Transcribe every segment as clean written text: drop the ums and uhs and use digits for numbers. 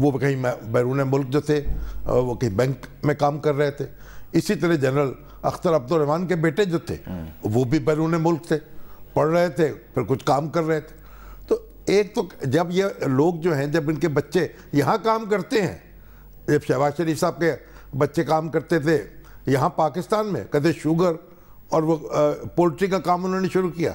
وہ کہیں بیرون ملک جو تھے وہ کہیں بینک میں کام کر رہے تھے. اسی طرح جنرل اختر عبدالرحمان کے بیٹے جو تھے وہ بھی بیرون ملک تھے, پڑھ رہے تھے, پھر کچھ کام کر رہے تھے. تو ایک تو جب یہ لوگ جو ہیں, جب ان کے بچے یہاں کام کرتے ہیں, جب شہباز شریف صاحب کے بچے کام کرتے تھے یہاں پاکستان میں, کہتے شوگر اور وہ پولٹری کا کام انہوں نے شروع کیا,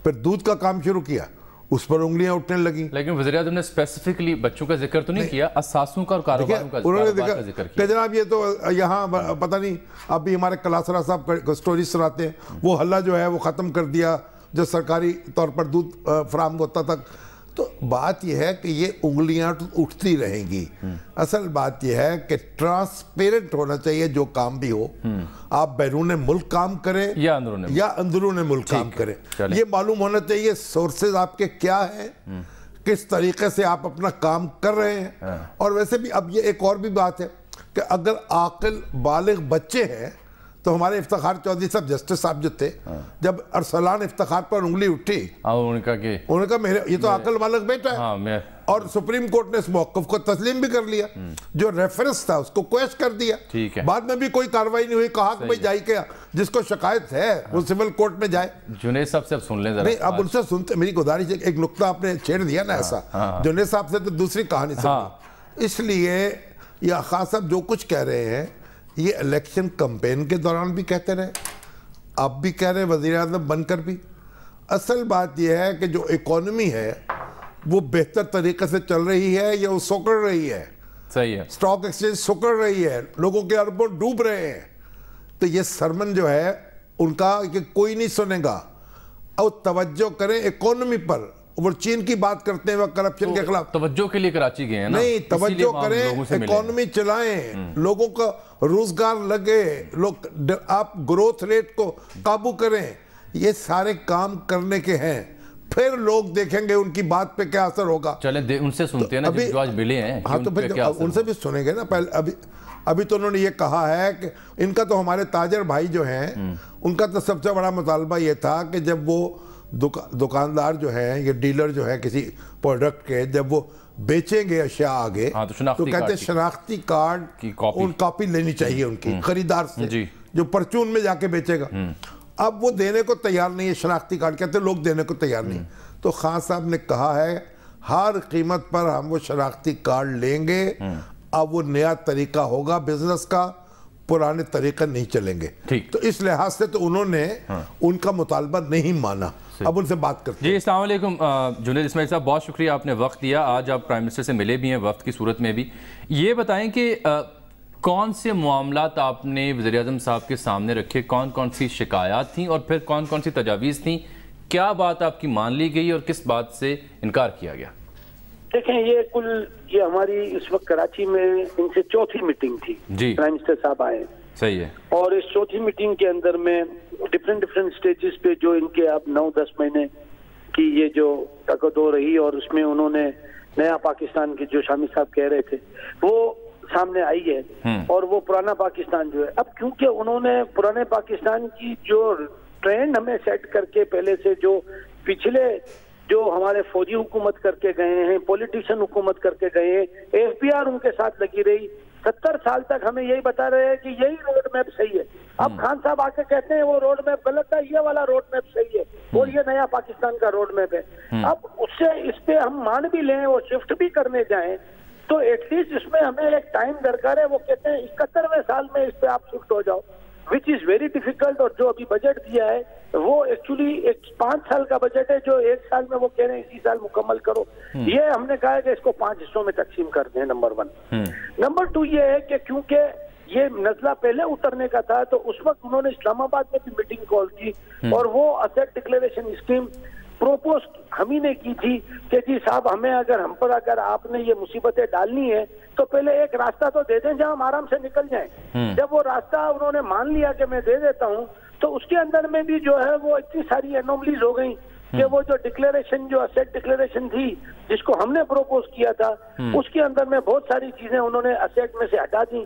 پھر دودھ کا کام شروع کیا, اس پر انگلیاں اٹھنے لگیں. لیکن وزیر اعظم نے اسپیسیفکلی بچوں کا ذکر تو نہیں کیا, اثاثوں کا اور کاروباروں کا ذکر کیا. کہ جناب یہ تو یہاں پتہ نہیں, اب بھی ہمارے کلاسرا صاحب سٹوری سناتے ہیں, وہ حلہ جو ہے وہ ختم کر دیا جو سرکاری طور پر دودھ فراہم ہوتا تھا. تو بات یہ ہے کہ یہ انگلیاں اٹھتی رہیں گی. اصل بات یہ ہے کہ ٹرانسپیرنٹ ہونا چاہیے جو کام بھی ہو, آپ بیرون ملک کام کریں یا اندرون ملک کام کریں, یہ معلوم ہونا چاہیے سورسز آپ کے کیا ہیں, کس طریقے سے آپ اپنا کام کر رہے ہیں. اور ویسے بھی اب یہ ایک اور بھی بات ہے کہ اگر عاقل بالغ بچے ہیں تو ہمارے افتخار چودھری صاحب جسٹس صاحب جو تھے, جب ارسلان افتخار پر انگلی اٹھی, انہوں نے کہا یہ تو عقل بالغ بیٹا ہے, اور سپریم کورٹ نے اس موقف کو تسلیم بھی کر لیا, جو ریفرنس تھا اس کو کویش کر دیا. بعد میں بھی کوئی کاروائی نہیں ہوئی, کہا کہ بھائی جائی کیا, جس کو شکایت ہے وہ سول کورٹ میں جائے. جنید صاحب سے اب سن لیں ذرا. نہیں, اب ان سے سنتے, میری گزارش ہے, ایک نقطہ آپ نے چھیڑ دیا نا ایسا, جنید صاحب سے تو دوسری کہانی سنی. اس لیے یہ خان صاحب جو کچھ کہہ رہے ہیں یہ الیکشن کمپین کے دوران بھی کہتے رہے, اب بھی کہہ رہے ہیں وزیر اعظم بن کر بھی. اصل بات یہ ہے کہ جو اکانومی ہے وہ بہتر طریقے سے چل رہی ہے یا وہ سکڑ رہی ہے. صحیح ہے, سٹاک ایکسچینج سکڑ رہی ہے, لوگوں کے اربوں ڈوب رہے ہیں. تو یہ سرمن جو ہے ان کا کہ کوئی نہیں سنے گا, اور توجہ کریں اکانومی پر. وہ چین کی بات کرتے ہیں وہ کرپشن کے خلاف, توجہ کے لیے کراچی گئے ہیں نا, نہیں توجہ کریں, اکانومی چلائیں, لوگوں کا روزگار لگے, آپ گروتھ ریٹ کو قابو کریں. یہ سارے کام کرنے کے ہیں, پھر لوگ دیکھیں گے ان کی بات پہ کیا اثر ہوگا. چلیں ان سے سنتے ہیں نا جو آج ملے ہیں. ہاں تو پھر ان سے بھی سنیں گے نا. پہلے ابھی تو انہوں نے یہ کہا ہے کہ ان کا تو ہمارے تاجر بھائی جو ہیں ان کا تو سب سے بڑا مطالبہ یہ تھا کہ جب وہ دکاندار جو ہیں, یہ ڈیلر جو ہے کسی پروڈکٹ کے, جب وہ بیچیں گے اشیاء آگے تو کہتے ہیں شناختی کارڈ کی کاپی لینی چاہیے ان کی خریدار سے, جو پرچون میں جا کے بیچے گا. اب وہ دینے کو تیار نہیں ہے شناختی کارڈ, کہتے ہیں لوگ دینے کو تیار نہیں. تو خان صاحب نے کہا ہے ہر قیمت پر ہم وہ شناختی کارڈ لیں گے. اب وہ نیا طریقہ ہوگا بزنس کا, پرانے طریقے نہیں چلیں گے. تو اس لحاظ سے تو انہوں نے ان کا مطالبہ نہیں مانا. اب ان سے بات کرتے ہیں. جی السلام علیکم جنید اسماعیل صاحب, بہت شکریہ آپ نے وقت دیا. آج آپ پرائم منسٹر سے ملے بھی ہیں وقت کی صورت میں بھی. یہ بتائیں کہ کون سے معاملات آپ نے وزیر اعظم صاحب کے سامنے رکھے, کون کون سی شکایات تھیں اور پھر کون کون سی تجاویز تھیں, کیا بات آپ کی مان لی گئی اور کس بات سے انکار کیا گیا؟ دیکھیں یہ ہماری اس وقت کراچی میں ان سے چوتھی میٹنگ تھی. پرائم منسٹر صاحب آئے. صحیح ہے. اور اس چوتھی میٹنگ کے اندر میں ڈفرینٹ سٹیجز پہ جو ان کے اب 9-10 مہینے کی یہ جو طاقت ہو رہی, اور اس میں انہوں نے نیا پاکستان کی جو شامی صاحب کہہ رہے تھے وہ سامنے آئی ہے, اور وہ پرانا پاکستان جو ہے. اب کیونکہ انہوں نے پرانے پاکستان کی جو ٹرینڈ ہمیں سیٹ کر کے پہلے سے جو پچھلے جو ہمارے فوجی حکومت کر کے گئے ہیں, پولیٹیشین حکومت کر کے گئے ہیں, ایف بی آر ان کے ساتھ لگی رہی, 70 سال تک ہمیں یہی بتا رہے ہیں کہ یہی روڈ میپ صحیح ہے. اب خان صاحب آ کے کہتے ہیں وہ روڈ میپ غلط ہے, یہ والا روڈ میپ صحیح ہے اور یہ نیا پاکستان کا روڈ میپ ہے. اب اس سے اس پہ ہم مان بھی لیں اور شفٹ بھی کرنے جائیں تو ایٹ لیسٹ اس میں ہمیں ایک ٹائم درکار ہے. وہ کہتے ہیں 71ویں سال میں اس پہ آپ شفٹ ہو جاؤ, وچ از ویری ڈیفیکلٹ. اور جو ابھی بجٹ دیا ہے وہ ایکچولی ایک 5 سال کا بجٹ ہے, جو 1 سال میں وہ کہہ رہے ہیں اسی سال مکمل کرو. یہ ہم نے کہا ہے کہ اس کو 5 حصوں میں تقسیم کر دیں, نمبر 1. نمبر 2 یہ ہے کہ کیونکہ یہ نزلہ پہلے اترنے کا تھا تو اس وقت انہوں نے اسلام آباد میں بھی میٹنگ کال کی, اور وہ اسیٹ ڈکلیریشن اسکیم پروپوز ہم ہی نے کی تھی کہ جی صاحب ہمیں ہم پر اگر آپ نے یہ مصیبتیں ڈالنی ہے تو پہلے ایک راستہ تو دے دیں جہاں ہم آرام سے نکل جائیں. جب وہ راستہ انہوں نے مان لیا کہ میں دے دیتا ہوں تو اس کے اندر میں بھی جو ہے وہ اتنی ساری انوملیز ہو گئیں کہ وہ جو ڈکلیریشن جو اسیٹ ڈکلیریشن تھی جس کو ہم نے پروپوز کیا تھا اس کے اندر میں بہت ساری چیزیں انہوں نے اسیٹ میں سے ہٹا دی.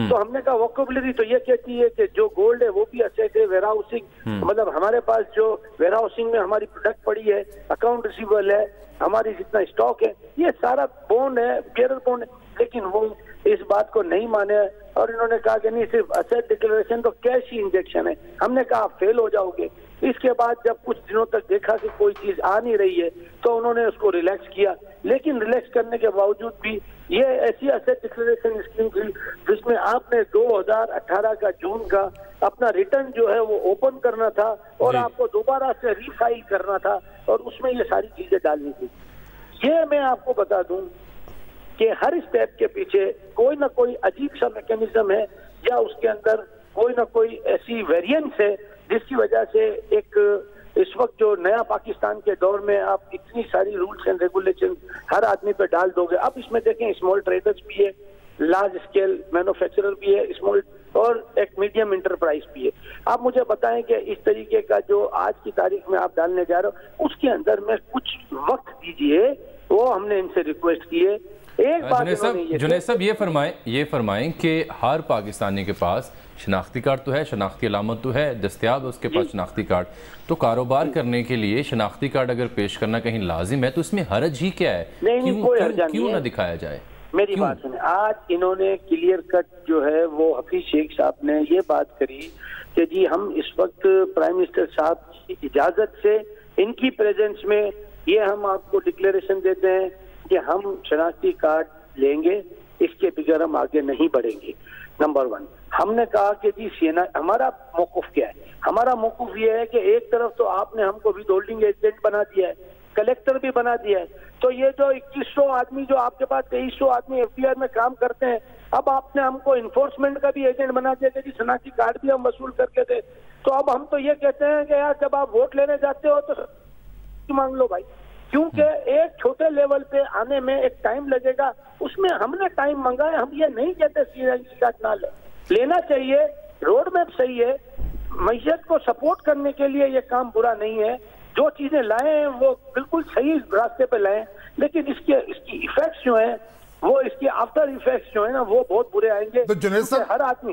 تو ہم نے کہا ووکیبلری تو یہ کہتی ہے کہ جو گولڈ ہے وہ بھی اسیٹ ہے, ویئر ہاؤسنگ مطلب ہمارے پاس جو ویئر ہاؤسنگ میں ہماری پروڈکٹ پڑی ہے, اکاؤنٹ ریسیویبل ہے, ہماری جتنا اسٹاک ہے, یہ سارا بونڈ ہے, بیئرر بونڈ ہے. لیکن وہ اس بات کو نہیں مانے اور انہوں نے کہا کہ نہیں صرف ایسٹ ڈکلیریشن تو کیش ہی انجیکشن ہے. ہم نے کہا فیل ہو جاؤ گے. اس کے بعد جب کچھ دنوں تک دیکھا کہ کوئی چیز آ نہیں رہی ہے تو انہوں نے اس کو ریلیکس کیا, لیکن ریلیکس کرنے کے باوجود بھی یہ ایسی ایسٹ ڈکلیریشن اسکیم تھی جس میں آپ نے 2018 کا جون کا اپنا ریٹرن جو ہے وہ اوپن کرنا تھا اور آپ کو دوبارہ سے ری فائل کرنا تھا اور اس میں یہ ساری چیزیں ڈالنی تھی. یہ میں آپ کو بتا دوں کہ ہر اسٹیپ کے پیچھے کوئی نہ کوئی عجیب سا میکینزم ہے یا اس کے اندر کوئی نہ کوئی ایسی ویریئنس ہے جس کی وجہ سے ایک اس وقت جو نیا پاکستان کے دور میں آپ اتنی ساری رولز اینڈ ریگولیشن ہر آدمی پہ ڈال دو گے. اب اس میں دیکھیں اسمال ٹریڈرز بھی ہے, لارج اسکیل مینوفیکچرر بھی ہے, اسمال اور ایک میڈیم انٹرپرائز بھی ہے. آپ مجھے بتائیں کہ اس طریقے کا جو آج کی تاریخ میں آپ ڈالنے جا رہے ہو اس کے اندر میں کچھ وقت دیجئے, وہ ہم نے ان سے ریکویسٹ کی ہے. ایک بات جنید صاحب یہ فرمائیں کہ ہر پاکستانی کے پاس شناختی کارڈ تو ہے, شناختی علامت تو ہے, دستیاب ہے اس کے پاس شناختی کارڈ, تو کاروبار کرنے کے لیے شناختی کارڈ اگر پیش کرنا کہیں لازم ہے تو اس میں حرج ہی کیا ہے؟ کیوں نہ دکھایا جائے؟ میری بات سنیں, آج انہوں نے کلیئر کٹ جو ہے وہ حفیظ شیخ صاحب نے یہ بات کری کہ جی ہم اس وقت پرائم منسٹر صاحب کی اجازت سے ان کی پریزنس میں یہ ہم آپ کو ڈکلیریشن دیتے ہیں کہ ہم شناختی کارڈ لیں گے, اس کے بغیر ہم آگے نہیں بڑھیں گے. نمبر 1 ہم نے کہا کہ جی ہمارا موقف کیا ہے؟ ہمارا موقف یہ ہے کہ ایک طرف تو آپ نے ہم کو ود ہولڈنگ ایجنٹ بنا دیا ہے, کلیکٹر بھی بنا دیا ہے, تو یہ جو 2100 آدمی جو آپ کے پاس 2300 آدمی ایف ڈی آر میں کام کرتے ہیں, اب آپ نے ہم کو انفورسمنٹ کا بھی ایجنٹ بنا دیا کہ جی شناختی کارڈ بھی ہم وصول کر کے دیں. تو اب ہم تو یہ کہتے ہیں کہ یار جب آپ ووٹ لینے جاتے ہو تو مانگ لو بھائی, کیونکہ ایک چھوٹے لیول پہ آنے میں ایک ٹائم لگے گا. اس میں ہم نے ٹائم منگا ہے, ہم یہ نہیں کہتے سی این جی کارڈ نہ لینا چاہیے, روڈ میپ صحیح ہے, معیشت کو سپورٹ کرنے کے لیے یہ کام برا نہیں ہے, جو چیزیں لائے ہیں وہ بالکل صحیح راستے پہ لائیں, لیکن اس کی ایفیکٹس جو ہیں وہ اس کی آفٹر ایفیکٹس جو ہیں نا وہ بہت برے آئیں گے. تو جنید صاحب ہر آدمی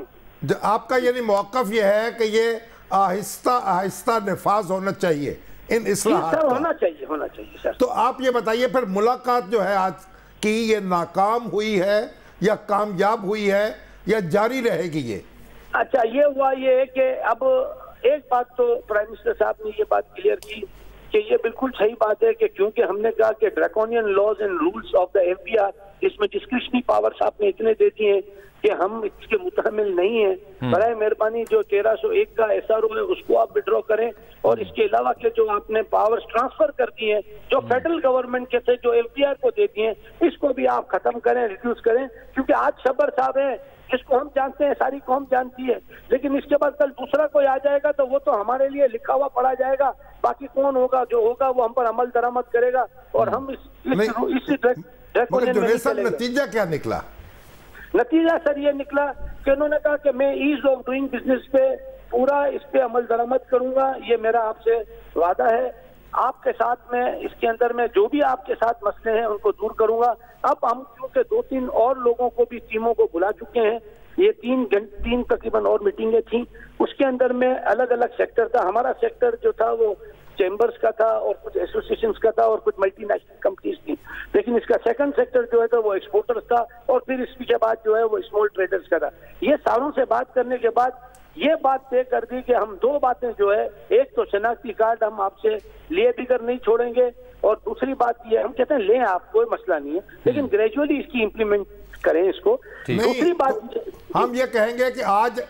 آپ کا یعنی موقف یہ ہے کہ یہ آہستہ آہستہ نفاذ ہونا چاہیے ان اصلاحات کا؟ ہونا چاہیے سر. تو آپ یہ بتائیے پھر ملاقات جو ہے آج کی یہ ناکام ہوئی ہے یا کامیاب ہوئی ہے یا جاری رہے گی یہ؟ اچھا یہ ہوا یہ ہے کہ اب ایک بات تو پرائم منسٹر صاحب نے یہ بات کلیئر کی کہ یہ بالکل صحیح بات ہے کہ کیونکہ ہم نے کہا کہ draconian laws and rules of the F B R, اس میں ڈسکریشنری پاورز آپ نے اتنے دے دی ہیں کہ ہم اس کے متحمل نہیں ہیں. برائے مہربانی جو 1301 کا ایس آر او ہے اس کو آپ وڈرا کریں, اور اس کے علاوہ کہ جو آپ نے پاورز ٹرانسفر کر دی ہیں جو فیڈرل گورنمنٹ کے تھے جو ایف بی آر کو دیتی ہیں, اس کو بھی آپ ختم کریں, ریڈیوس کریں. کیونکہ آج شبر صاحب ہیں جس کو ہم جانتے ہیں, ساری قوم جانتی ہے, لیکن اس کے بعد کل دوسرا کوئی آ جائے گا تو وہ تو ہمارے لیے لکھا ہوا پڑا جائے گا, باقی کون ہوگا جو ہوگا وہ ہم پر عمل درآمد کرے گا, اور ہم نتیجہ کیا نکلا؟ نتیجہ سر یہ نکلا کہ انہوں نے کہا کہ میں ایز آف ڈوئنگ بزنس پہ پورا اس پہ عمل درآمد کروں گا, یہ میرا آپ سے وعدہ ہے. آپ کے ساتھ میں اس کے اندر میں جو بھی آپ کے ساتھ مسئلے ہیں ان کو دور کروں گا. اب ہم کیونکہ 2-3 اور لوگوں کو بھی ٹیموں کو بلا چکے ہیں, یہ 3 تقریباً اور میٹنگیں تھیں, اس کے اندر میں الگ الگ سیکٹر تھا. ہمارا سیکٹر جو تھا وہ چیمبرز کا تھا اور کچھ ایسوسیشنز کا تھا اور کچھ ملٹی نیشنل کمپنیز تھی, لیکن اس کا سیکنڈ سیکٹر جو ہے تو وہ ایکسپورٹرز تھا, اور پھر اس کے بعد جو ہے وہ اسمال ٹریڈرز کا تھا. یہ ساروں سے بات کرنے کے بعد یہ بات طے کر دی کہ ہم 2 باتیں جو ہے, ایک تو شناختی کارڈ ہم آپ سے لیے بغیر نہیں چھوڑیں گے, اور دوسری بات یہ ہم کہتے ہیں لیں آپ, کوئی مسئلہ نہیں ہے, لیکن گریجولی اس کی امپلیمنٹ کریں اس کو. دوسری بات ہم یہ کہیں گے کہ آج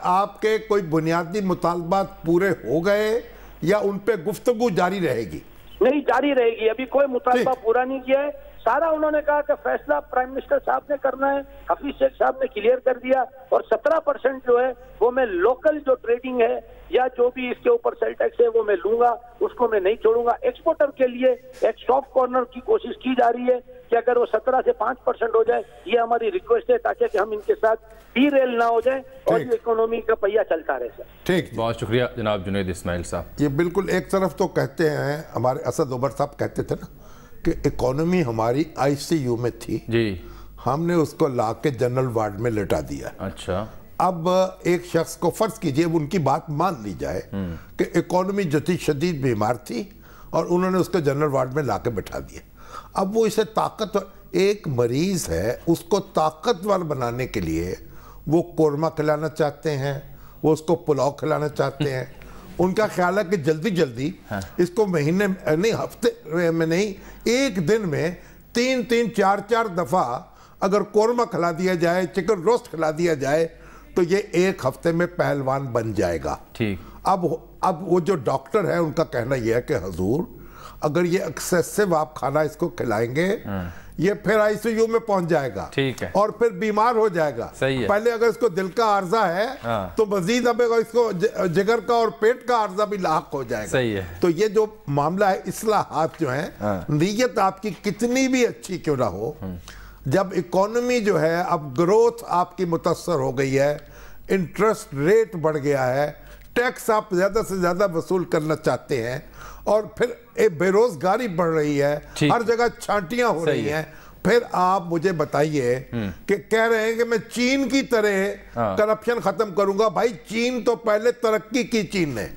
آپ کے کوئی بنیادی مطالبات پورے ہو گئے یا ان پہ گفتگو جاری رہے گی؟ نہیں, جاری رہے گی. ابھی کوئی مطالبہ پورا نہیں کیا ہے, سارا انہوں نے کہا کہ فیصلہ پرائم منسٹر صاحب نے کرنا ہے, حفیظ شیخ صاحب نے کلیئر کر دیا, اور 17% جو ہے وہ میں لوکل جو ٹریڈنگ ہے یا جو بھی اس کے اوپر سیل ٹیکس ہے وہ میں لوں گا, اس کو میں نہیں چھوڑوں گا. ایکسپورٹر کے لیے ایک سافٹ کارنر کی کوشش کی جا رہی ہے کہ اگر وہ 17 سے 5% ہو جائے, یہ ہماری ریکویسٹ ہے, تاکہ کہ ہم ان کے ساتھ ڈی ریل نہ ہو جائیں اور یہ اکنومی کا پہیہ چلتا رہے. سر ٹھیک, بہت شکریہ جناب جنید اسماعیل صاحب. یہ بالکل ایک طرف تو کہتے ہیں, ہمارے اسد عمر صاحب کہتے تھے نا کہ اکانومی ہماری آئی سی یو میں تھی, جی ہم نے اس کو لا کے جنرل وارڈ میں لٹا دیا. اچھا, اب ایک شخص کو فرض کیجئے ان کی بات مان لی جائے کہ اکانومی جو تھی شدید بیمار تھی اور انہوں نے اس کو جنرل وارڈ میں لا کے بٹھا دیا. اب وہ اسے طاقت ایک مریض ہے اس کو طاقتور بنانے کے لیے وہ قورمہ کھلانا چاہتے ہیں, وہ اس کو پلاؤ کھلانا چاہتے ہیں. ان کا خیال ہے کہ جلدی جلدی اس کو مہینے نہیں, ہفتے میں نہیں, ایک دن میں 3 4 دفعہ اگر قورمہ کھلا دیا جائے, چکن روسٹ کھلا دیا جائے تو یہ ایک ہفتے میں پہلوان بن جائے گا. ٹھیک. اب وہ جو ڈاکٹر ہے ان کا کہنا یہ ہے کہ حضور اگر یہ ایکسیسو آپ کھانا اس کو کھلائیں گے یہ پھر آئی سی یو میں پہنچ جائے گا. ٹھیک ہے. اور پھر بیمار ہو جائے گا. پہلے اگر اس کو دل کا عارضہ ہے تو مزید اب اس کو جگر کا اور پیٹ کا عارضہ بھی لاحق ہو جائے گا. صحیح ہے. تو یہ جو معاملہ ہے, اصلاحات جو ہیں, نیت آپ کی کتنی بھی اچھی کیوں نہ ہو, جب اکانومی جو ہے اب گروتھ آپ کی متاثر ہو گئی ہے, انٹرسٹ ریٹ بڑھ گیا ہے, ٹیکس آپ زیادہ سے زیادہ وصول کرنا چاہتے ہیں, اور پھر بے روزگاری بڑھ رہی ہے, ہر جگہ چھانٹیاں ہو رہی ہیں, پھر آپ مجھے بتائیے کہ کہہ رہے ہیں کہ میں چین کی طرح کرپشن ختم کروں گا. بھائی چین تو پہلے ترقی کی, چین نے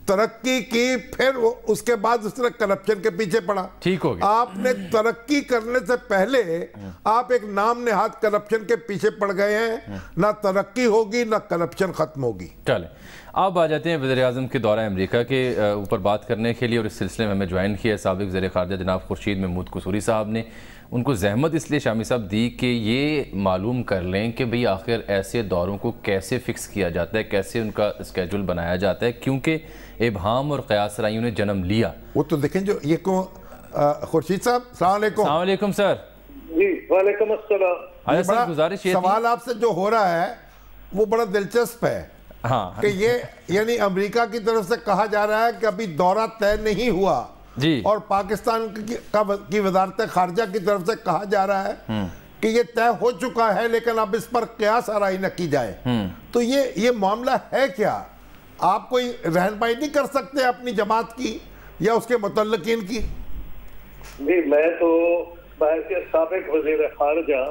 ترقی کی, پھر اس کے بعد اس طرح کرپشن کے پیچھے پڑا. ٹھیک ہو گیا. آپ نے ترقی کرنے سے پہلے آپ ایک نام نہاد کرپشن کے پیچھے پڑ گئے ہیں. نہ ترقی ہوگی نہ کرپشن ختم ہوگی. چلیں آپ آ جاتے ہیں وزیر اعظم کے دورہ امریکہ کے اوپر بات کرنے کے لیے, اور اس سلسلے میں ہمیں جوائن کیا ہے سابق وزیر خارجہ جناب خورشید محمود قصوری صاحب نے. ان کو زحمت اس لیے شامی صاحب دی کہ یہ معلوم کر لیں کہ بھئی آخر ایسے دوروں کو کیسے فکس کیا جاتا ہے, کیسے ان کا اسکیجول بنایا جاتا ہے, کیونکہ ابہام اور قیاس رائیوں نے جنم لیا. وہ تو دیکھیں جو یہ کو خورشید صاحب السلام علیکم. السلام علیکم سر. جی وعلیکم السلام. گزارش یہ سوال آپ سے جو ہو رہا ہے وہ بڑا دلچسپ ہے کہ یہ یعنی امریکہ کی طرف سے کہا جا رہا ہے کہ ابھی دورہ طے نہیں ہوا, اور پاکستان کی وزارت خارجہ کی طرف سے کہا جا رہا ہے کہ یہ طے ہو چکا ہے لیکن اب اس پر قیاس آرائی نہ کی جائے. تو یہ معاملہ ہے کیا؟ آپ کوئی رہنمائی نہیں کر سکتے اپنی جماعت کی یا اس کے متعلقین کی؟ جی میں تو سابق وزیر خارجہ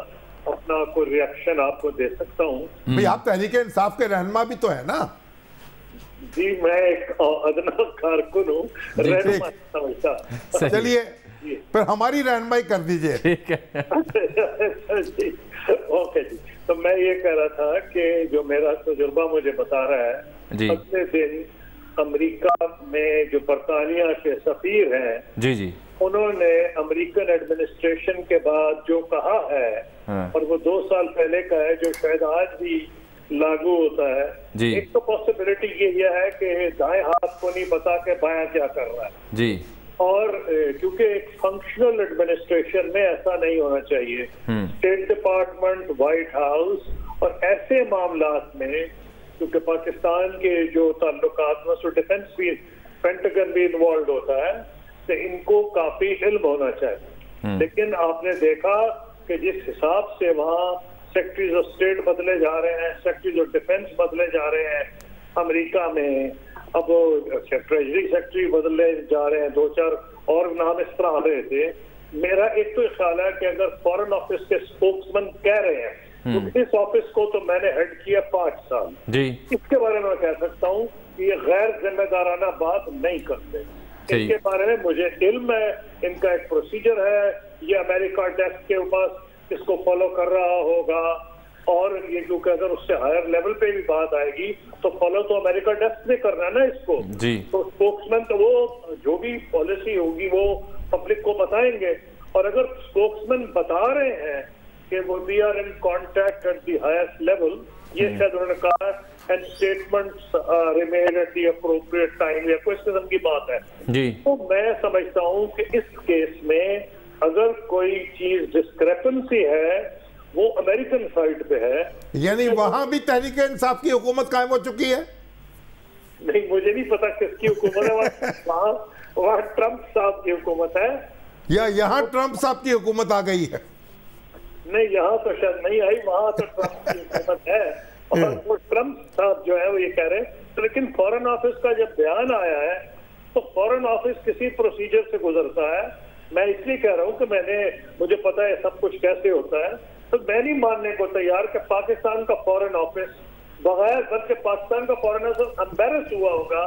اپنا کوئی ریاکشن آپ کو دے سکتا ہوں. بھئی آپ تحریک انصاف کے رہنما بھی تو ہے نا. جی میں ایک ادنا کارکن ہوں, رہنما سمجھتا. چلیے پھر ہماری رہنمائی کر دیجئے. ٹھیک ہے. اوکے جی. تو میں یہ کہہ رہا تھا کہ جو میرا تجربہ مجھے بتا رہا ہے, اگلے دن امریکہ میں جو برطانیہ کے سفیر ہیں جی انہوں نے امریکن ایڈمنسٹریشن کے بعد جو کہا ہے, اور وہ 2 سال پہلے کا ہے جو شاید آج بھی لاگو ہوتا ہے, ایک تو پاسبلٹی یہ ہے کہ دائیں ہاتھ کو نہیں پتا کہ بایاں کیا کر رہا ہے جی, اور کیونکہ ایک فنکشنل ایڈمنسٹریشن میں ایسا نہیں ہونا چاہیے. اسٹیٹ ڈپارٹمنٹ, وائٹ ہاؤس اور ایسے معاملات میں کیونکہ پاکستان کے جو تعلقات میں ڈیفنس بھی, پینٹاگن بھی انوالوڈ ہوتا ہے, تو ان کو کافی علم ہونا چاہیے. لیکن آپ نے دیکھا کہ جس حساب سے وہاں سیکرٹریز آف اسٹیٹ بدلے جا رہے ہیں, سیکرٹریز آف ڈیفنس بدلے جا رہے ہیں امریکہ میں, اب ٹریجری سیکرٹری بدلے جا رہے ہیں, 2-4 اور نام اس طرح آ رہے تھے. میرا ایک تو خیال ہے کہ اگر فورن آفس کے اسپوکسمین کہہ رہے ہیں تو اس آفس کو تو میں نے ہیڈ کیا 5 سال, اس کے بارے میں کہہ سکتا ہوں کہ یہ غیر ذمہ دارانہ بات نہیں کرتے. اس کے بارے میں مجھے علم ہے, ان کا ایک پروسیجر ہے, یہ امریکہ ڈیسک کے پاس اس کو فالو کر رہا ہوگا, اور یہ کیونکہ اگر اس سے ہائر لیول پہ بھی بات آئے گی تو فالو تو امریکہ ڈیسک نے کرنا ہے نا اس کو. تو اسپوکسمین تو وہ جو بھی پالیسی ہوگی وہ پبلک کو بتائیں گے, اور اگر اسپوکسمین بتا رہے ہیں کہ وہ we are in contact at the highest level, یہ شاید انہوں نے کہا, and statements remain at the appropriate time, یا کوئی اس قسم کی بات ہے. تو میں سمجھتا ہوں کہ اس کیس میں اگر کوئی چیز ڈسکریپنسی ہے وہ امریکن سائٹ پہ ہے. یعنی وہاں بھی تحریک انصاف کی حکومت قائم ہو چکی ہے؟ نہیں مجھے نہیں پتا کس کی حکومت ہے, وہاں ٹرمپ صاحب کی حکومت ہے, یا یہاں ٹرمپ صاحب کی حکومت آ گئی ہے؟ نہیں یہاں تو شاید نہیں آئی, وہاں تو ٹرمپ کی حکومت ہے, اور وہ ٹرمپ صاحب جو ہے وہ یہ کہہ رہے ہیں. لیکن فورن آفس کا جب بیان آیا ہے تو فورن آفس کسی پروسیجر سے گزرتا ہے. میں اس لیے کہہ رہا ہوں کہ مجھے پتا ہے سب کچھ کیسے ہوتا ہے, تو میں نہیں ماننے کو تیار کہ پاکستان کا فورن آفس بغیر, بلکہ پاکستان کا فورن آفس امبیرس ہوا ہوگا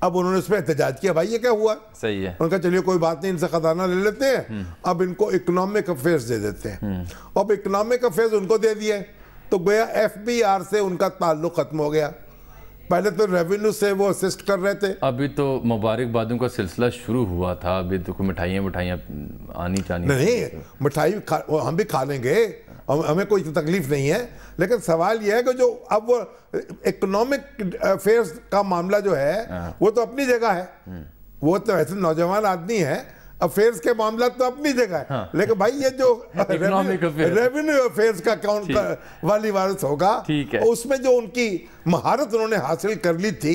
اب انہوں نے اس میں احتجاج کیا, بھائی یہ کیا ہوا؟ صحیح ہے. ان کا چلیے کوئی بات نہیں, ان سے خزانہ لے لیتے ہیں, اب ان کو اکنامک افیئرز دے دیتے ہیں. اب اکنامک افیئرز ان کو دے دیا تو گویا FBR سے ان کا تعلق ختم ہو گیا. پہلے تو ریونیو سے وہ اسسٹ کر رہے تھے. ابھی تو مبارک بادوں کا سلسلہ شروع ہوا تھا, ابھی تو کوئی مٹھائیاں آنی چاہنی. نہیں, مٹھائی ہم بھی کھا لیں گے, ہمیں کوئی تکلیف نہیں ہے, لیکن سوال یہ ہے کہ جو اب وہ اکنامک افیئرز کا معاملہ جو ہے وہ تو اپنی جگہ ہے, وہ تو ایسے نوجوان آدمی ہے, افیئرز کے معاملات تو اپنی جگہ ہے, لیکن بھائی یہ جو ریونیو افیئرز کا کون والی وارث ہوگا, اس میں جو ان کی مہارت انہوں نے حاصل کر لی تھی,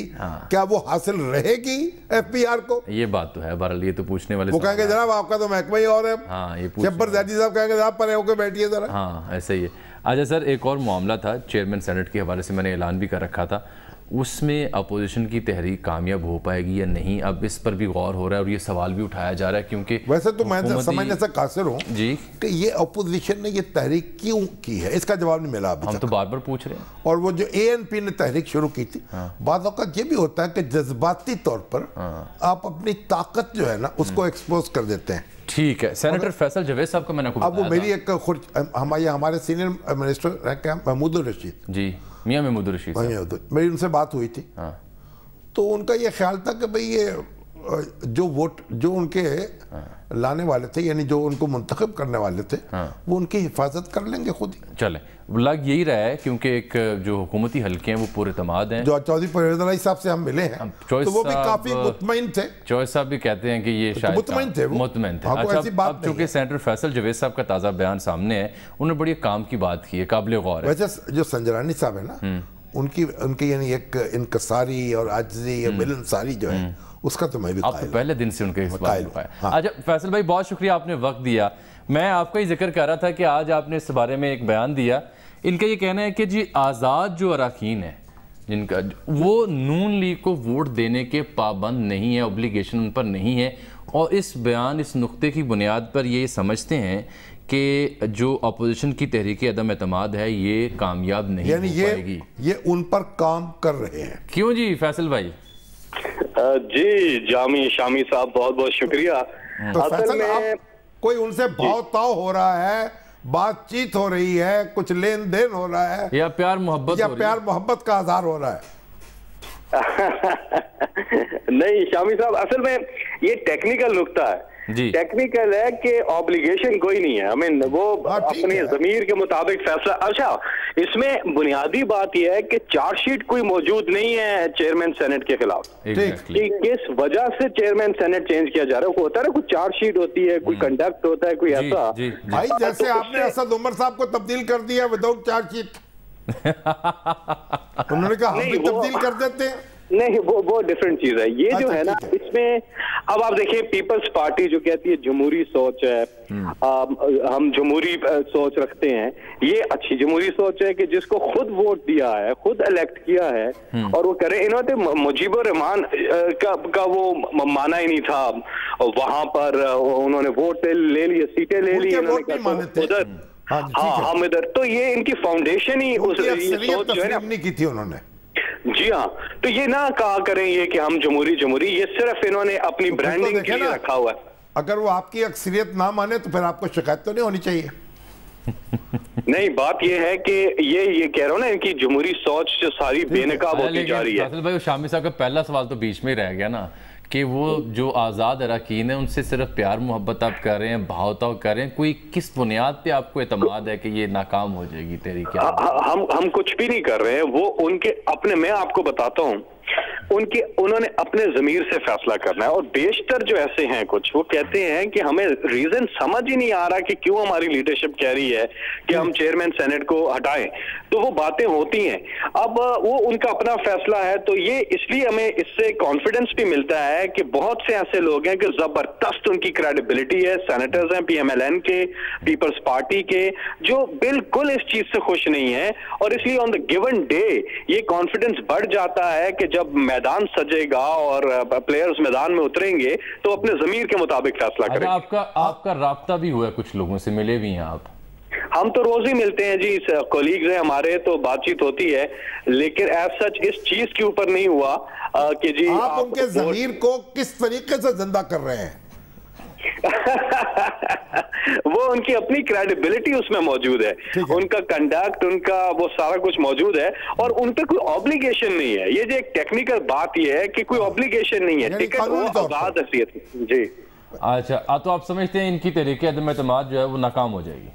کیا وہ حاصل رہے گی FBR کو؟ یہ بات تو ہے, بہرحال یہ تو پوچھنے والے. وہ کہیں گے جناب آپ کا تو محکمہ ہی اور ہے, جبر زیدی صاحب کہیں گے جناب پرے ہو کے بیٹھیے ذرا. ہاں ایسے ہی ہے. اچھا سر, ایک اور معاملہ تھا چیئرمین سینٹ کے حوالے سے, میں نے اعلان بھی کر رکھا تھا, اس میں اپوزیشن کی تحریک کامیاب ہو پائے گی یا نہیں, اب اس پر بھی غور ہو رہا ہے اور یہ سوال بھی اٹھایا جا رہا ہے, کیونکہ ویسے تو میں سمجھنے سے قاصر ہوں جی کہ یہ اپوزیشن نے یہ تحریک کیوں کی ہے, اس کا جواب نہیں ملا ابھی. ہم تو بار بار پوچھ رہے ہیں. اور وہ جو ANP نے تحریک شروع کی تھی, بعض اوقات یہ بھی ہوتا ہے کہ جذباتی طور پر آپ اپنی طاقت جو ہے نا اس کو ایکسپوز کر دیتے ہیں. ٹھیک ہے. سینیٹر فیصل جاوید صاحب کا میں نے آپ کو اب وہ میری ایک ہمارے سینئر منسٹر ہیں کیا, محمود الرشید جی, میاں محمود الرشید, میری ان سے بات ہوئی تھی, تو ان کا یہ خیال تھا کہ بھئی یہ جو ووٹ جو ان کے لانے والے تھے, یعنی جو ان کو منتخب کرنے والے تھے, وہ ان کی حفاظت کر لیں گے خود ہی. چلیں, لگ یہی رہا ہے کیونکہ ایک جو حکومتی حلقے ہیں وہ پورے اعتماد ہیں. جو چودھری پرویز الہی صاحب سے ہم ملے ہیں تو وہ بھی کافی مطمئن تھے. چوہدری صاحب بھی کہتے ہیں کہ یہ شاید مطمئن تھے. اچھا, اب چونکہ سینیٹر فیصل جاوید صاحب کا تازہ بیان سامنے ہے, انہوں نے بڑی کام کی بات کی ہے, قابل غور ہے. ویسے جو سنجرانی صاحب ہے نا, ان کی یعنی ایک انکساری اور عاجزی اور ملنساری جو ہے, اس کا تو میں بھی آپ تو پہلے دن سے ان کے اس بات میں پایا. اچھا فیصل بھائی, بہت شکریہ, آپ نے وقت دیا. میں آپ کا ہی ذکر کر رہا تھا کہ آج آپ نے اس بارے میں ایک بیان دیا. ان کا یہ کہنا ہے کہ جی آزاد جو اراکین ہیں جن کا, وہ نون لیگ کو ووٹ دینے کے پابند نہیں ہے, اوبلیگیشن ان پر نہیں ہے, اور اس بیان اس نقطے کی بنیاد پر یہ سمجھتے ہیں کہ جو اپوزیشن کی تحریک عدم اعتماد ہے یہ کامیاب نہیں ہو پائے گی. یہ ان پر کام کر رہے ہیں. کیوں جی فیصل بھائی؟ جی جامی شامی صاحب بہت بہت شکریہ. اصل میں کوئی ان سے بھاؤ تاؤ ہو رہا ہے, بات چیت ہو رہی ہے, کچھ لین دین ہو رہا ہے, یا پیار محبت کا اظہار ہو رہا ہے؟ نہیں شامی صاحب, اصل میں یہ ٹیکنیکل نقطہ ہے, ٹیکنیکل ہے کہ آبلیگیشن کوئی نہیں ہے, ہمیں وہ اپنی ضمیر کے مطابق فیصلہ. اچھا, اس میں بنیادی بات یہ ہے کہ چارج شیٹ کوئی موجود نہیں ہے چیئرمین سینٹ کے خلاف. کس وجہ سے چیئرمین سینٹ چینج کیا جا رہا ہے, ہوتا ہے نا کوئی چارج شیٹ ہوتی ہے, کوئی کنڈکٹ ہوتا ہے, کوئی ایسا. بھائی جیسے آپ نے اسد عمر صاحب کو تبدیل کر دیا وداؤٹ چارج شیٹ, انہوں نے کہا ہم بھی تبدیل کر دیتے ہیں. نہیں, وہ ڈیفرنٹ چیز ہے. یہ جو ہے نا, اس میں اب آپ دیکھیں پیپلز پارٹی جو کہتی ہے جمہوری سوچ ہے, ہم جمہوری سوچ رکھتے ہیں, یہ اچھی جمہوری سوچ ہے کہ جس کو خود ووٹ دیا ہے, خود الیکٹ کیا ہے, اور وہ کرے. انہوں نے مجیب الرحمان کا وہ مانا ہی نہیں تھا, وہاں پر انہوں نے ووٹ لے لیے, سیٹیں لے لی, ادھر ہاں ہم ادھر. تو یہ ان کی فاؤنڈیشن ہی سوچ جو ہے نا کی تھی انہوں نے. جی ہاں, تو یہ نہ کہا کریں یہ کہ ہم جمہوری, یہ صرف انہوں نے اپنی برانڈنگ کے لیے رکھا ہوا ہے. اگر وہ آپ کی اکثریت نہ مانے تو پھر آپ کو شکایت تو نہیں ہونی چاہیے. نہیں, بات یہ ہے کہ یہ کہہ رہا ہوں نا, ان کی جمہوری سوچ جو ساری بے نقاب ہوتی جا رہی ہے. فیصل بھائی, شامی صاحب کا پہلا سوال تو بیچ میں ہی رہ گیا نا, کہ وہ جو آزاد اراکین ہیں ان سے صرف پیار محبت آپ کر رہے ہیں, بھاؤ تاؤ کر رہے ہیں, کوئی کس بنیاد پہ آپ کو اعتماد ہے کہ یہ ناکام ہو جائے گی تحریک؟ ہم کچھ بھی نہیں کر رہے ہیں, وہ ان کے اپنے, میں آپ کو بتاتا ہوں, انہوں نے اپنے ضمیر سے فیصلہ کرنا ہے. اور بیشتر جو ایسے ہیں کچھ, وہ کہتے ہیں کہ ہمیں ریزن سمجھ ہی نہیں آ رہا کہ کیوں ہماری لیڈرشپ کہہ رہی ہے کہ ہم چیئرمین سینٹ کو ہٹائیں. تو وہ باتیں ہوتی ہیں, اب وہ ان کا اپنا فیصلہ ہے. تو یہ اس لیے ہمیں اس سے کانفیڈنس بھی ملتا ہے کہ بہت سے ایسے لوگ ہیں کہ زبردست ان کی کریڈیبلٹی ہے, سینیٹرز ہیں PMLN کے, پیپلز پارٹی کے, جو بالکل اس چیز سے خوش نہیں ہیں. اور اس لیے آن دا گیون ڈے یہ کانفیڈنس بڑھ جاتا ہے کہ جب میدان سجے گا اور پلیئرز میدان میں اتریں گے تو اپنے ضمیر کے مطابق فیصلہ کریں. آپ کا رابطہ بھی ہوا ہے, کچھ لوگوں سے ملے بھی ہیں آپ؟ ہم تو روز ہی ملتے ہیں جی، کولیگز ہیں ہمارے، تو بات چیت ہوتی ہے، لیکن ایز سچ اس چیز کے اوپر نہیں ہوا کہ جی آپ ان کے ضمیر کو کس طریقے سے زندہ کر رہے ہیں؟ وہ ان کی اپنی کریڈیبلٹی اس میں موجود ہے، ان کا کنڈکٹ، ان کا وہ سارا کچھ موجود ہے، اور ان پہ کوئی آبلیگیشن نہیں ہے. یہ جو ایک ٹیکنیکل بات یہ ہے کہ کوئی آبلیگیشن نہیں ہے، ٹکٹ وہ آزاد حیثیت. جی اچھا، تو آپ سمجھتے ہیں ان کی تحریک عدم اعتماد جو ہے وہ ناکام ہو جائے گی؟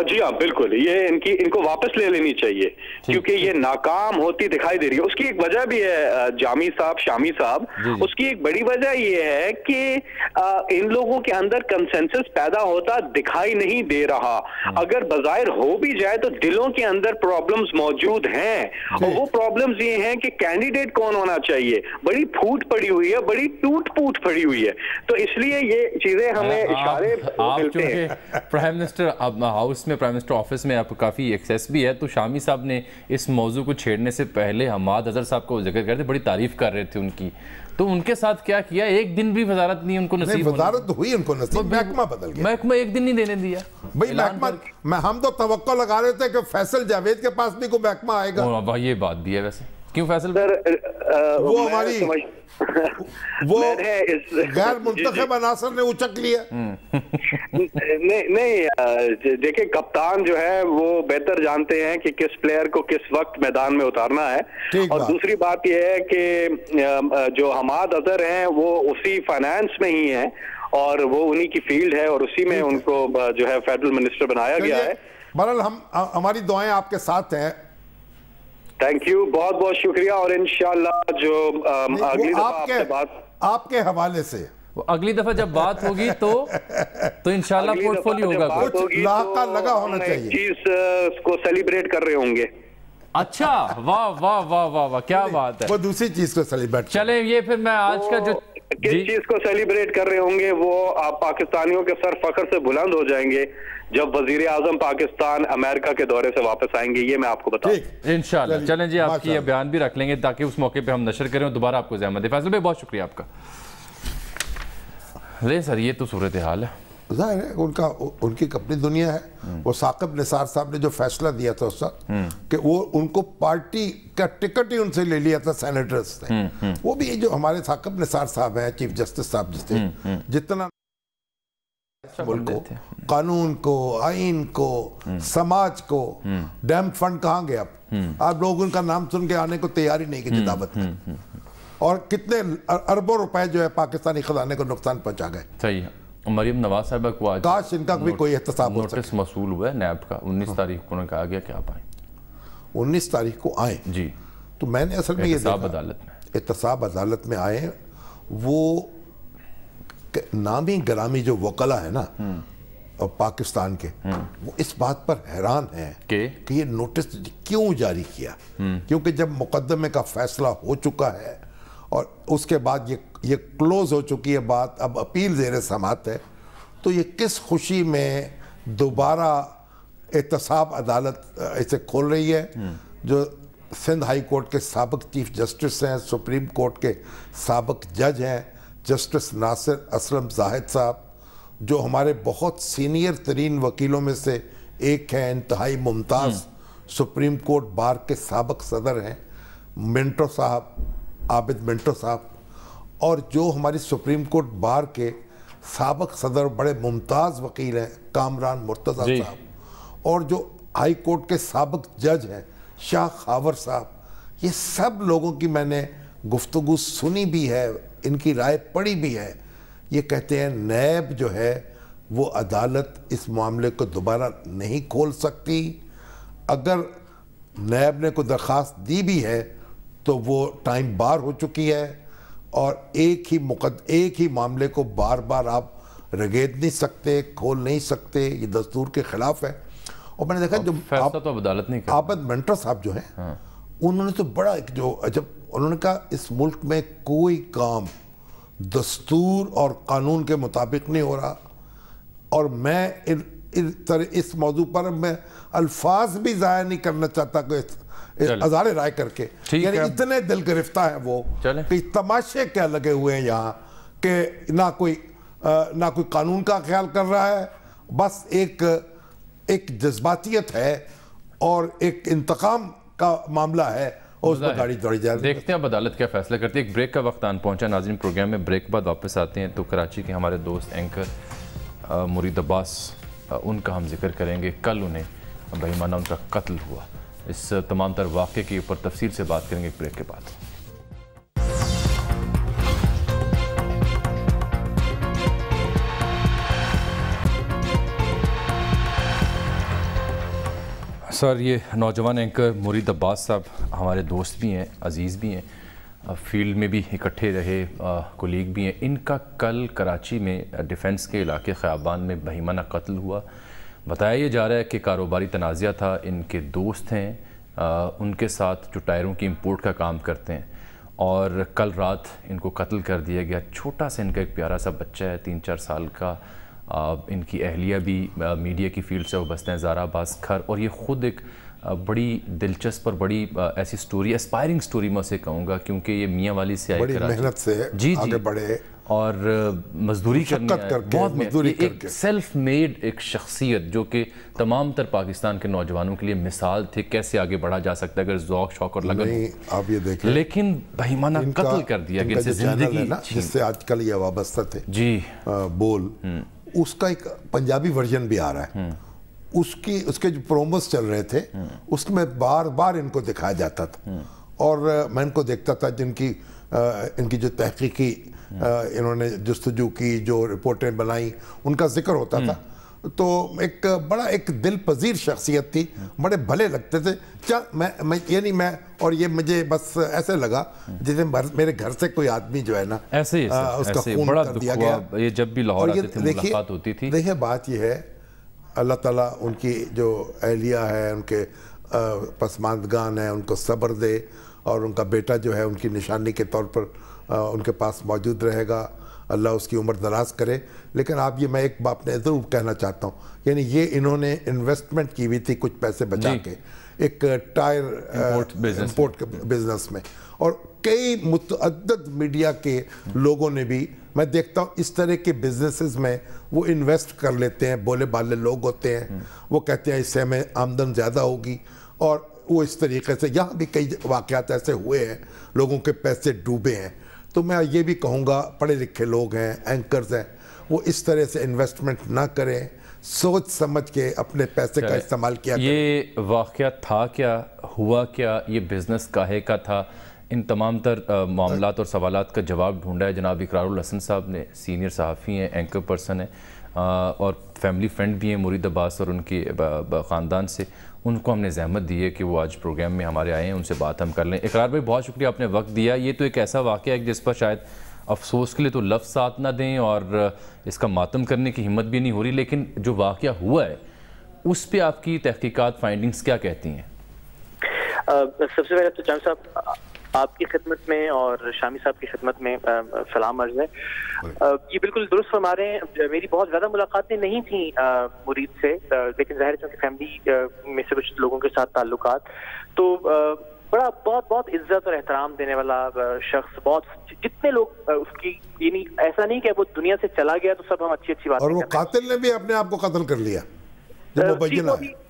جی ہاں بالکل، یہ ان کو واپس لے لینی چاہیے، کیونکہ یہ ناکام ہوتی دکھائی دے رہی ہے. اس کی ایک وجہ بھی ہے جامی صاحب، شامی صاحب، اس کی ایک بڑی وجہ یہ ہے کہ ان لوگوں کے اندر کنسنسس پیدا ہوتا دکھائی نہیں دے رہا. اگر بظاہر ہو بھی جائے تو دلوں کے اندر پرابلمز موجود ہیں، اور وہ پرابلمز یہ ہیں کہ کینڈیڈیٹ کون ہونا چاہیے. بڑی پھوٹ پڑی ہوئی ہے، بڑی ٹوٹ پوٹ پڑی ہوئی ہے، تو اس لیے یہ چیزیں ہمیں اشارے ملتے ہیں. پرائم منسٹر ہاؤس میں، پرائم منسٹر آفس میں آپ کو کافی ایکسیس بھی ہے، تو شامی صاحب نے اس موضوع کو چھیڑنے سے پہلے حماد اظہر صاحب کو ذکر کرتے، بڑی تعریف کر رہے تھے ان کی، تو ان کے ساتھ کیا کیا؟ ایک دن بھی وزارت نہیں ان کو نصیب؟ وزارت ہوئی ان کو نصیب، محکمہ بدل گیا. محکمہ ایک دن نہیں دینے دیا بھئی محکمہ، ہم تو توقع لگا رہے تھے کہ فیصل جاوید کے پاس بھی کوئی محکمہ آئے گا. یہ بات بھی ہے ویسے، کیوں فیصل؟ وہ ہماری وہ غیر منتخب عناصر نے اچک لیا. نہیں، دیکھیں کپتان جو ہے وہ بہتر جانتے ہیں کہ کس پلیئر کو کس وقت میدان میں اتارنا ہے. اور دوسری بات یہ ہے کہ جو حماد اظہر ہیں وہ اسی فائنانس میں ہی ہیں، اور وہ انہی کی فیلڈ ہے، اور اسی میں ان کو جو ہے فیڈرل منسٹر بنایا گیا ہے. بہرحال ہماری دعائیں آپ کے ساتھ ہیں. تھینک یو، بہت بہت شکریہ. اور انشاءاللہ جو اگلی دفعہ آپ سے بات، آپ کے حوالے سے اگلی دفعہ جب بات ہوگی تو انشاءاللہ پورٹ فولیو ہوگا، کچھ لاحقہ لگا ہونا چاہیے، چیز کو سیلیبریٹ کر رہے ہوں گے. اچھا، واہ واہ واہ واہ واہ، کیا بات ہے. وہ دوسری چیز کو سیلیبریٹ. چلیں، یہ پھر میں آج کا جو کس چیز کو سیلیبریٹ کر رہے ہوں گے وہ آپ پاکستانیوں کے سر فخر سے بلند ہو جائیں گے جب وزیر اعظم پاکستان امریکہ کے دورے سے واپس آئیں گے، یہ میں آپ کو بتاؤں. انشاءاللہ. چلیں جی، آپ کی یہ بیان بھی رکھ لیں گے تاکہ اس موقع پہ ہم نشر کریں اور دوبارہ آپ کو زحمت دیں. فیصل بھائی بہت شکریہ آپ کا. لے سر، یہ تو صورتحال ہے. ظاہر ہے ان کی اپنی دنیا ہے. وہ ثاقب نثار صاحب نے جو فیصلہ دیا تھا اس وقت کہ وہ ان کو پارٹی کا ٹکٹ ہی ان سے لے لیا تھا سینیٹرز نے، وہ بھی جو ہمارے ثاقب نثار صاحب ہیں، چیف جسٹس صاحب جس سے جتنا ملک کو، قانون کو، آئین کو، سماج کو، ڈیم فنڈ کہاں گیا؟ آپ لوگ ان کا نام سن کے آنے کو تیار ہی نہیں کہ جدابت میں، اور کتنے اربوں روپے جو ہے پاکستانی خزانے کو نقصان پہنچا گئے. صحیح ہے. مریم نواز صاحبہ کو آج کاش ان کا بھی کوئی احتساب ہو سکے. نوٹس موصول ہوا ہے نیب کا، 19 تاریخ کو انہوں نے کہا گیا کہ آپ آئیں. 19 تاریخ کو آئیں جی. تو میں نے اصل میں یہ احتساب عدالت میں، احتساب عدالت میں آئے. وہ نامی گرامی جو وکلا ہے نا پاکستان کے، وہ اس بات پر حیران ہیں کہ یہ نوٹس کیوں جاری کیا. کیونکہ جب مقدمے کا فیصلہ ہو چکا ہے اور اس کے بعد یہ کلوز ہو چکی ہے بات، اب اپیل زیر سماعت ہے، تو یہ کس خوشی میں دوبارہ احتساب عدالت اسے کھول رہی ہے. جو سندھ ہائی کورٹ کے سابق چیف جسٹس ہیں، سپریم کورٹ کے سابق جج ہیں، جسٹس ناصر اسلم زاہد صاحب، جو ہمارے بہت سینئر ترین وکیلوں میں سے ایک ہیں، انتہائی ممتاز سپریم کورٹ بار کے سابق صدر ہیں، منٹو صاحب، عابد منٹو صاحب، اور جو ہماری سپریم کورٹ بار کے سابق صدر بڑے ممتاز وکیل ہیں، کامران مرتضی صاحب، اور جو ہائی کورٹ کے سابق جج ہیں، شاہ خاور صاحب. یہ سب لوگوں کی میں نے گفتگو سنی بھی ہے، ان کی رائے پڑھی بھی ہے. یہ کہتے ہیں نیب جو ہے وہ عدالت اس معاملے کو دوبارہ نہیں کھول سکتی. اگر نیب نے کوئی درخواست دی بھی ہے تو وہ ٹائم بار ہو چکی ہے، اور ایک ہی معاملے کو بار بار آپ رگید نہیں سکتے، کھول نہیں سکتے. یہ دستور کے خلاف ہے. اور میں نے دیکھا جو فیصلہ تو عدالت نہیں کرتا. عابد منٹو صاحب جو ہیں، انہوں نے تو بڑا جو عجب، انہوں نے کہا اس ملک میں کوئی کام دستور اور قانون کے مطابق نہیں ہو رہا، اور میں اس موضوع پر میں الفاظ بھی ضائع نہیں کرنا چاہتا کہ اظہار رائے کر کے، یعنی اتنے دل گرفتہ ہیں وہ کہ تماشے کیا لگے ہوئے ہیں یہاں کہ نہ کوئی قانون کا خیال کر رہا ہے، بس ایک ایک جذباتیت ہے اور ایک انتقام کا معاملہ ہے اور اس میں گاڑی دوڑی جائے. دیکھتے ہیں اب عدالت کیا فیصلہ کرتی ہے. ایک بریک کا وقت آن پہنچا ناظرین. پروگرام میں بریک بعد واپس آتے ہیں تو کراچی کے ہمارے دوست اینکر مرید عباس ان کا ہم ذکر کریں گے. کل انہیں بہیمانہ ان کا قتل ہوا. اس تمام تر واقعے کے اوپر تفصیل سے بات کریں گے ایک بریک کے بعد. سر یہ نوجوان اینکر مرید عباس صاحب ہمارے دوست بھی ہیں, عزیز بھی ہیں, فیلڈ میں بھی اکٹھے رہے, کولیگ بھی ہیں. ان کا کل کراچی میں ڈیفنس کے علاقے خیابان میں بہیمانہ قتل ہوا. بتایا یہ جا رہا ہے کہ کاروباری تنازعہ تھا. ان کے دوست ہیں ان کے ساتھ جو ٹائروں کی امپورٹ کا کام کرتے ہیں, اور کل رات ان کو قتل کر دیا گیا. چھوٹا سا ان کا ایک پیارا سا بچہ ہے 3-4 سال کا. ان کی اہلیہ بھی میڈیا کی فیلڈ سے وابستہ ہیں, زارا عباس کھر. اور یہ خود ایک بڑی دلچسپ اور بڑی ایسی سٹوری, اسپائرنگ سٹوری میں اسے کہوں گا, کیونکہ یہ میاں والی سے آئے, بڑی محنت سے آگے بڑھے اور مزدوری کرنے, ایک سیلف میڈ ایک شخصیت جو کہ تمام تر پاکستان کے نوجوانوں کے لیے مثال تھے کہ ایسے آگے بڑھا جا سکتا ہے اگر ذوق شوق اور لگن. آپ یہ دیکھیں, لیکن بہیمانہ قتل کر دیا گیا. زندگی جس سے آج کل یہ وابستہ تھے جی بول, اس کا ایک پنجابی ورژن بھی آ رہا ہے. اس کے جو پروموز چل رہے تھے اس میں بار بار ان کو دکھایا جاتا تھا, اور میں ان کو دیکھتا تھا ان کی جو تحقیقی انہوں نے جستجو کی, جو رپورٹیں بنائیں, ان کا ذکر ہوتا تھا. تو ایک بڑا ایک دل پذیر شخصیت تھی, بڑے بھلے لگتے تھے. یعنی میں اور یہ مجھے بس ایسے لگا جیسے میرے گھر سے کوئی آدمی جو ہے نا ایسے ہی اس کا خون کر دیا گیا. یہ جب بھی لاہور آتے تھے ملاقات ہوتی تھی. دیکھیں بات یہ ہے, اللہ تعالیٰ ان کی جو اہلیہ ہے, ان کے پسماندگان ہیں, ان کو صبر دے, اور ان کا بیٹا جو ہے ان کی نشانی کے طور پر ان کے پاس موجود رہے گا. اللہ اس کی عمر دراز کرے. لیکن آپ یہ میں ایک بات ضرور کہنا چاہتا ہوں, یعنی یہ انہوں نے انویسٹمنٹ کی ہوئی تھی کچھ پیسے بچا کے ایک ٹائر امپورٹ بزنس میں, اور کئی متعدد میڈیا کے لوگوں نے بھی, میں دیکھتا ہوں اس طرح کے بزنسز میں وہ انویسٹ کر لیتے ہیں. بولے بالے لوگ ہوتے ہیں, وہ کہتے ہیں اس سے ہمیں آمدن زیادہ ہوگی, اور وہ اس طریقے سے, یہاں بھی کئی واقعات ایسے ہوئے ہیں, لوگوں کے پیسے ڈوبے ہیں. تو میں یہ بھی کہوں گا پڑھے لکھے لوگ ہیں, اینکرز ہیں, وہ اس طرح سے انویسٹمنٹ نہ کریں, سوچ سمجھ کے اپنے پیسے کا استعمال کیا کریں. یہ واقعہ تھا کیا, ہوا کیا, یہ بزنس کاہے کا تھا, ان تمام تر معاملات اور سوالات کا جواب ڈھونڈا ہے جناب اقرار الحسن صاحب نے. سینئر صحافی ہیں, اینکر پرسن ہیں, اور فیملی فرینڈ بھی ہیں مرید عباس اور ان کے خاندان سے. ان کو ہم نے زحمت دی ہے کہ وہ آج پروگرام میں ہمارے آئے ہیں, ان سے بات ہم کر لیں. اقرار بھائی بہت شکریہ, آپ نے وقت دیا. یہ تو ایک ایسا واقعہ ہے جس پر شاید افسوس کے لیے تو لفظ ساتھ نہ دیں اور اس کا ماتم کرنے کی ہمت بھی نہیں ہو رہی, لیکن جو واقعہ ہوا ہے اس پہ آپ کی تحقیقات, فائنڈنگز کیا کہتی ہیں؟ سب سے پہلے تو جان صاحب آپ کی خدمت میں اور شامی صاحب کی خدمت میں سلام عرض ہے. یہ بالکل درست فرما رہے ہیں. میری بہت زیادہ ملاقاتیں نہیں تھیں مرید سے, لیکن ظاہر چونکہ فیملی میں سے کچھ لوگوں کے ساتھ تعلقات, تو بڑا بہت عزت اور احترام دینے والا شخص. بہت جتنے لوگ اس کی, یعنی ایسا نہیں کہ وہ دنیا سے چلا گیا تو سب ہم اچھی بات. اور وہ قاتل نے بھی اپنے آپ کو قتل کر لیا جب وہ بینہ ہے,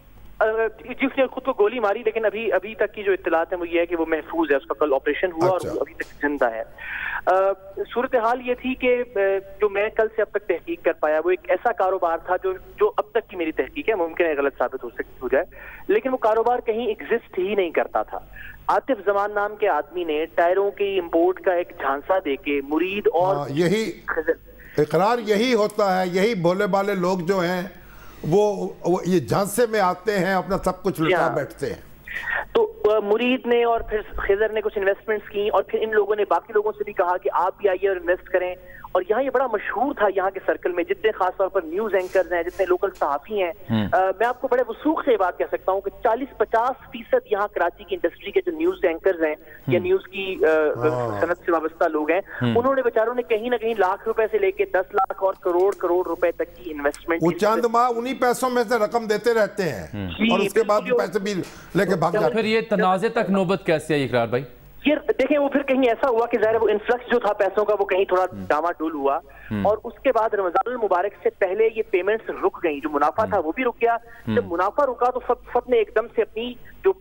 جس نے خود کو گولی ماری, لیکن ابھی تک کی جو اطلاعات ہیں وہ یہ ہے کہ وہ محفوظ ہے, اس کا کل آپریشن ہوا اور وہ ابھی تک زندہ ہے. صورتحال یہ تھی کہ جو میں کل سے اب تک تحقیق کر پایا وہ ایک ایسا کاروبار تھا جو اب تک کی میری تحقیق ہے, ممکن ہے غلط ثابت ہو جائے, لیکن وہ کاروبار کہیں ایگزسٹ ہی نہیں کرتا تھا. عاطف زمان نام کے آدمی نے ٹائروں کی امپورٹ کا ایک جھانسا دے کے مرید اور یہی اقرار یہی ہوتا ہے, یہی بھولے بالے لوگ جو ہیں وہ یہ جھانسے میں آتے ہیں, اپنا سب کچھ لٹا بیٹھتے ہیں. تو مرید نے اور پھر خضر نے کچھ انویسٹمنٹس کی, اور پھر ان لوگوں نے باقی لوگوں سے بھی کہا کہ آپ بھی آئیے اور انویسٹ کریں. اور یہاں یہ بڑا مشہور تھا یہاں کے سرکل میں, جتنے خاص طور پر نیوز اینکرز ہیں, جتنے لوکل صحافی ہیں. میں آپ کو بڑے وثوق سے یہ بات کہہ سکتا ہوں کہ 40-50% یہاں کراچی کی انڈسٹری کے جو نیوز اینکرز ہیں یا نیوز کی صنعت سے وابستہ لوگ ہیں, انہوں نے بیچاروں نے کہیں نہ کہیں لاکھ روپے سے لے کے 10 لاکھ اور کروڑ روپے تک کی انویسٹمنٹ. وہ چاند ماہ انہی پیسوں میں سے رقم دیتے رہتے ہیں اور اس کے بعد پیسے بھی لے کے بھاگ جاتے ہیں. پھر یہ تنازع تک نوبت کیسے آئی اقرار بھائی؟ یہ دیکھیں وہ پھر کہیں ایسا ہوا کہ ظاہر وہ انفلکس جو تھا پیسوں کا وہ کہیں تھوڑا ڈاواڈول ہوا، اور اس کے بعد رمضان المبارک سے پہلے یہ پیمنٹس رک گئیں، جو منافع تھا وہ بھی رک گیا. جب منافع رکا تو سب نے ایک دم سے اپنی جو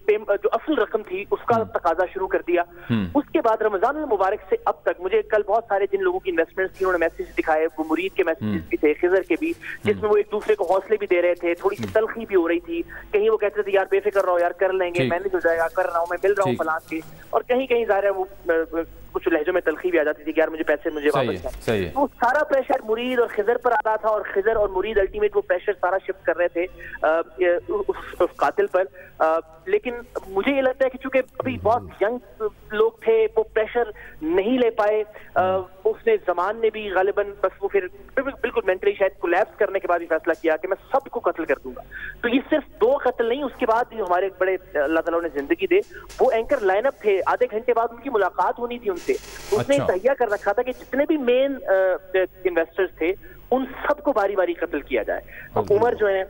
اصل رقم تھی اس کا تقاضا شروع کر دیا. اس کے بعد رمضان المبارک سے اب تک مجھے کل بہت سارے جن لوگوں کی انویسٹمنٹس تھی انہوں نے میسیج دکھائے، وہ مرید کے میسیجز بھی تھے، خضر کے بھی، جس میں وہ ایک دوسرے کو حوصلے بھی دے رہے تھے، تھوڑی سی تلخی بھی ہو رہی تھی. کہیں وہ کہتے تھے یار بے فکر رہو، یار کر لیں گے، مینج ہو جائے گا، کر رہا ہوں، میں مل رہا ہوں فلان کے. اور کہیں کہیں ظاہر ہے وہ کچھ لہجوں میں تلخی بھی آ جاتی تھی کہ یار مجھے پیسے مجھے واپس ہیں. وہ سارا پریشر مرید اور خضر پر آ رہا تھا، اور خضر اور مرید الٹیمیٹ وہ پریشر سارا شفٹ کر رہے تھے اس قاتل پر. لیکن مجھے یہ لگتا ہے کہ چونکہ ابھی بہت ینگ لوگ تھے وہ پریشر نہیں لے پائے. اس نے زمان نے بھی غالباً بس وہ پھر بالکل مینٹلی شاید کولیپس کرنے کے بعد بھی فیصلہ کیا کہ میں سب کو قتل کر دوں گا. تو یہ صرف 2 قتل نہیں، اس کے بعد جو ہمارے بڑے اللہ تعالیٰ نے زندگی دے وہ اینکر لائن اپ تھے، آدھے گھنٹے بعد ان کی ملاقات ہونی تھی ان سے. اس نے تہیہ کر رکھا تھا کہ جتنے بھی مین انویسٹرز تھے ان سب کو باری باری قتل کیا جائے. عمر جو ہے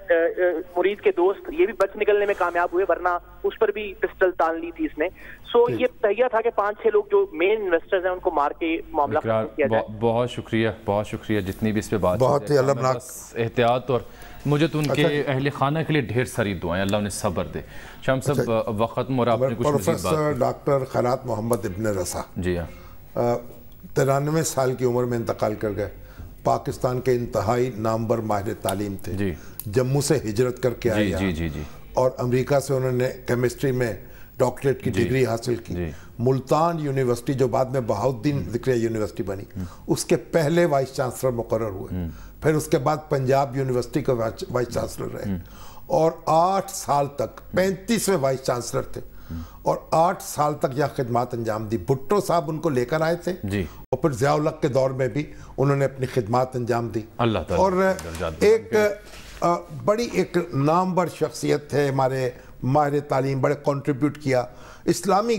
مرید کے دوست یہ بھی بچ نکلنے میں کامیاب ہوئے، ورنہ اس پر بھی پسٹل تان لی تھی اس نے. سو یہ تہیہ تھا کہ 5-6 لوگ جو مین انویسٹرز ہیں ان کو مار کے معاملہ ختم کیا جائے. بہت شکریہ جتنی بھی اس پہ بات بہت ہی المناک احتیاط، اور مجھے تو ان کے اہل خانہ کے لیے ڈھیر ساری دعائیں، اللہ انہیں صبر دے. شام صاحب وقت ختم اور آپ نے کچھ مزید بات. پروفیسر ڈاکٹر خیرات محمد ابن رسا جی ہاں 93 سال کی عمر میں انتقال کر گئے. پاکستان کے انتہائی نامور ماہر تعلیم تھے، جموں سے ہجرت کر کے آئے اور امریکہ سے انہوں نے کیمسٹری میں ڈاکٹریٹ کی ڈگری حاصل کی. ملتان یونیورسٹی جو بعد میں بہاؤالدین ذکریہ یونیورسٹی بنی اس کے پہلے وائس چانسلر مقرر ہوئے. پھر اس کے بعد پنجاب یونیورسٹی کا وائس چانسلر رہے اور 8 سال تک 35ویں وائس چانسلر تھے اور 8 سال تک یہاں خدمات انجام دی. بھٹو صاحب ان کو لے کر آئے تھے اور پھر ضیاء الحق کے دور میں بھی انہوں نے اپنی خدمات انجام دی. اور ایک بڑی ایک نامور شخصیت ہے، ہمارے ماہر تعلیم، بڑے کنٹریبیوٹ کیا. اسلامی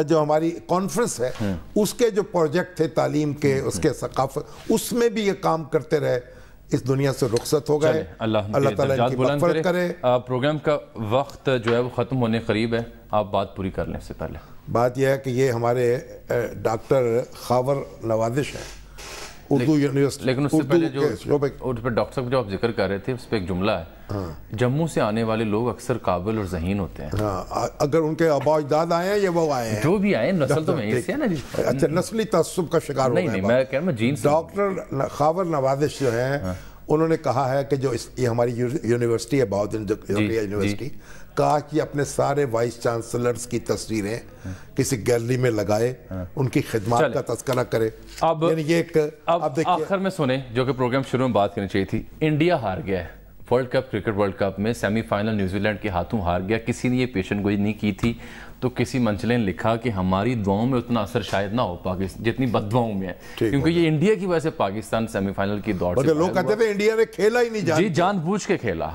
جو ہماری کانفرنس ہے اس کے جو پروجیکٹ تھے تعلیم کے، اس کے ثقافت، اس میں بھی یہ کام کرتے رہے. اس دنیا سے رخصت ہو گئے، اللہ تعالیٰ ان کی مغفرت کرے. پروگرام کا وقت جو ہے وہ ختم ہونے قریب ہے، آپ بات پوری کر لیں. اس سے پہلے بات یہ ہے کہ یہ ہمارے ڈاکٹر خاور نوازش ہیں اردو یونیورسٹی. لیکن اس سے پہلے جو ڈاکٹر صاحب جو آپ ذکر کر رہے تھے اس پہ ایک جملہ ہے، جموں سے آنے والے لوگ اکثر قابل اور ذہین ہوتے ہیں. اگر ان کے آباء اجداد آئے ہیں یا وہ آئے ہیں، جو بھی آئے ہیں، نسل تو وہیں سے ہے نا جی. اچھا، نسلی تعصب کا شکار ہو گئے. نہیں میں کہہ رہا ہوں جین سے. ڈاکٹر خاور نوازش جو ہیں انہوں نے کہا ہے کہ جو یہ ہماری یونیورسٹی ہے بہاؤالدین ذکریہ یونیورسٹی، کہا کہ اپنے سارے وائس چانسلرز کی تصویریں کسی گیلری میں لگائے، ان کی خدمات کا تذکرہ کرے. اب آخر میں سنیں جو کہ پروگرام شروع میں بات کرنی چاہیے تھی. انڈیا ہار گیا ہے world cup, cricket world cup میں سیمی فائنل نیوزی لینڈ کے ہاتھوں ہار گیا. کسی نے یہ پیشن گوئی نہیں کی تھی، تو کسی منچلے نے لکھا کہ ہماری دعاؤں میں اتنا اثر شاید نہ ہو پاکستان جتنی بد دعاؤں میں ہے، کیونکہ یہ انڈیا کی وجہ سے پاکستان سیمی فائنل کی دوڑ سے لوگ کہتے تھے انڈیا نے کھیلا ہی نہیں، جی جان بوجھ کے کھیلا.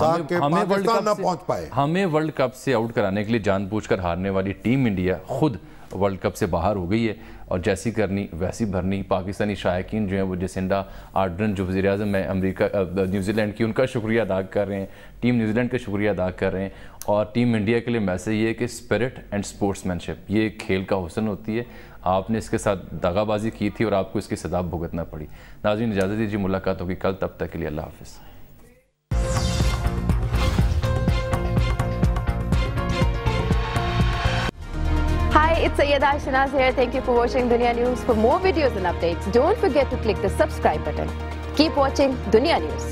ہمیں ورلڈ کپ سے آؤٹ کرانے کے لیے جان بوجھ کر ہارنے والی ٹیم انڈیا خود ورلڈ کپ سے باہر ہو گئی ہے، اور جیسی کرنی ویسی بھرنی. پاکستانی شائقین جو ہیں وہ جسنڈا آرڈرن جو وزیر اعظم ہے امریکہ نیوزی لینڈ کی، ان کا شکریہ ادا کر رہے ہیں، ٹیم نیوزی لینڈ کا شکریہ ادا کر رہے ہیں. اور ٹیم انڈیا کے لیے میسیج یہ ہے کہ اسپرٹ اینڈ اسپورٹس مین شپ یہ کھیل کا حسن ہوتی ہے. آپ نے اس کے ساتھ دغا بازی کی تھی اور آپ کو اس کی سزا بھگتنا پڑی. ناظرین اجازت دیجیے، ملاقات ہوگی کل، تب تک کے لیے اللہ حافظ. Hi, it's Sayyeda Shanaz here. Thank you for watching Dunya News. For more videos and updates, don't forget to click the subscribe button. Keep watching Dunya News.